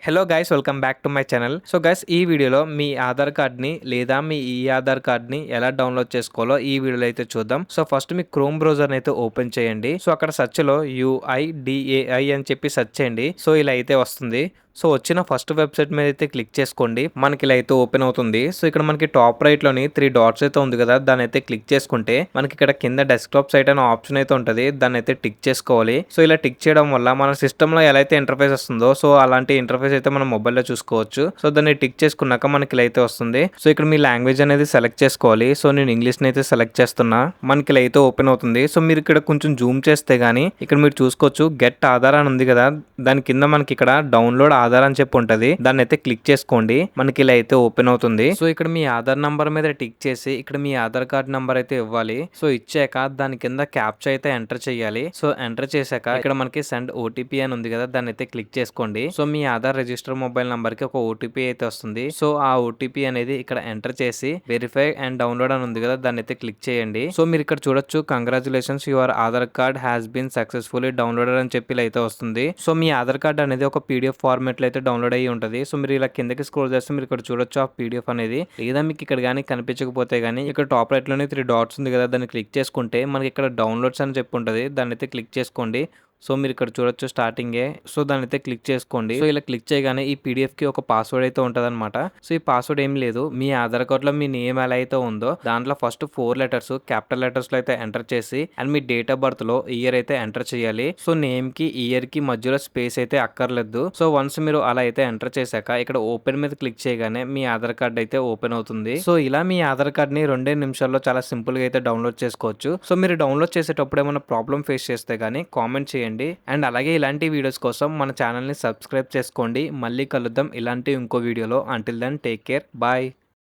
Hello guys, welcome back to my channel. So guys, ఈ వీడియోలో మీ ఆధార్ కార్డ్ని లేదా మీ ఈ ఆధార్ కార్డ్ని ఎలా డౌన్లోడ్ చేసుకోవాలో ఈ వీడియోలో అయితే చూద్దాం. సో ఫస్ట్ మీ క్రోమ్ బ్రౌజర్ని అయితే ఓపెన్ చేయండి. సో అక్కడ సెర్చ్లో UIDAI అని చెప్పి సెర్చ్ చేయండి. సో ఇలా అయితే వస్తుంది. సో వచ్చిన ఫస్ట్ వెబ్సైట్ మీద అయితే క్లిక్ చేసుకోండి. మనకి ఇలా అయితే ఓపెన్ అవుతుంది. సో ఇక్కడ మనకి టాప్ రైట్ లోని 3 డాట్స్ అయితే ఉంది కదా, దాన్ని అయితే క్లిక్ చేసుకుంటే మనకి ఇక్కడ కింద డెస్క్టాప్ సైట్ అనే ఆప్షన్ అయితే ఉంటుంది. దాన్ని అయితే టిక్ చేసుకోవాలి. సో ఇలా టిక్ చేయడం వల్ల మన సిస్టమ్ లో ఎలా అయితే ఇంటర్ఫేస్ వస్తుందో సో అలాంటి ఇంటర్ఫేస్ అయితే మనం మొబైల్లో చూసుకోవచ్చు. సో దాన్ని టిక్ చేసుకున్నాక మనకి ఇలా అయితే వస్తుంది. సో ఇక్కడ మీ లాంగ్వేజ్ అనేది సెలెక్ట్ చేసుకోవాలి. సో నేను ఇంగ్లీష్ ని అయితే సెలెక్ట్ చేస్తున్నా. మనకి ఇలా అయితే ఓపెన్ అవుతుంది. సో మీరు ఇక్కడ కొంచెం జూమ్ చేస్తే గానీ ఇక్కడ మీరు చూసుకోవచ్చు గెట్ ఆధార్ అని ఉంది కదా, దాని కింద మనకి ఇక్కడ డౌన్లోడ్ ఆధార్ అని చెప్పి ఉంటది. దాన్ని అయితే క్లిక్ చేసుకోండి. మనకి ఇలా అయితే ఓపెన్ అవుతుంది. సో ఇక్కడ మీ ఆధార్ నంబర్ మీద టిక్ చేసి ఇక్కడ మీ ఆధార్ కార్డ్ నంబర్ అయితే ఇవ్వాలి. సో ఇచ్చాక దాని కింద క్యాప్చా అయితే ఎంటర్ చేయాలి. సో ఎంటర్ చేశాక ఇక్కడ మనకి సెండ్ ఓటీపీ అని ఉంది కదా, దాన్ని అయితే క్లిక్ చేసుకోండి. సో మీ ఆధార్ రిజిస్టర్ మొబైల్ నంబర్ కి ఒక ఓటీపీ అయితే వస్తుంది. సో ఆ ఓటీపీ అనేది ఇక్కడ ఎంటర్ చేసి వెరిఫై అండ్ డౌన్లోడ్ అని ఉంది కదా, దాన్ని అయితే క్లిక్ చేయండి. సో మీరు ఇక్కడ చూడొచ్చు, congratulations, your Aadhaar card has been successfully downloaded అని చెప్పి అయితే వస్తుంది. సో మీ ఆధార్ కార్డ్ అనేది ఒక పీడిఎఫ్ ఫార్మాట్ లో అయితే డౌన్లోడ్ అయ్యి ఉంటుంది. సో మీరు ఇలా కిందకి స్క్రోల్ చేస్తే మీరు ఇక్కడ చూడొచ్చు ఆ పీడిఎఫ్ అనేది. లేదా మీకు ఇక్కడ కానీ కనిపించకపోతే గానీ ఇక్కడ టాప్ రైట్ లోనే 3 డాట్స్ ఉంది కదా, దాన్ని క్లిక్ చేసుకుంటే మనకి ఇక్కడ డౌన్లోడ్స్ అని చెప్పి ఉంటుంది. దాన్ని అయితే క్లిక్ చేసుకోండి. సో మీరు ఇక్కడ చూడొచ్చు స్టార్టింగే. సో దాన్ని అయితే క్లిక్ చేసుకోండి. సో ఇలా క్లిక్ చేయగానే ఈ పీడిఎఫ్ కి ఒక పాస్వర్డ్ అయితే ఉంటది అనమాట. సో ఈ పాస్వర్డ్ ఏం లేదు, మీ ఆధార్ కార్డ్ లో మీ నేమ్ ఎలా అయితే ఉందో దాంట్లో ఫస్ట్ 4 లెటర్స్ క్యాపిటల్ లెటర్స్ లో అయితే ఎంటర్ చేసి and me date of birth లో ఇయర్ అయితే ఎంటర్ చేయాలి. సో నేమ్ కి ఇయర్ కి మధ్యలో స్పేస్ అయితే అక్కర్లేదు. సో వన్స్ మీరు అలా అయితే ఎంటర్ చేశాక ఇక్కడ ఓపెన్ మీద క్లిక్ చేయగానే మీ ఆధార్ కార్డ్ అయితే ఓపెన్ అవుతుంది. సో ఇలా మీ ఆధార్ కార్డ్ ని 2 నిమిషాల్లో చాలా సింపుల్ గా అయితే డౌన్లోడ్ చేసుకోవచ్చు. సో మీరు డౌన్లోడ్ చేసేటప్పుడు ఏమైనా ప్రాబ్లం ఫేస్ చేస్తే గానీ కామెంట్ చేయండి. అండ్ అలాగే ఇలాంటి వీడియోస్ కోసం మన ఛానల్ ని సబ్స్క్రైబ్ చేసుకోండి. మళ్ళీ కలుద్దాం ఇలాంటి ఇంకో వీడియోలో. Until then take care, bye.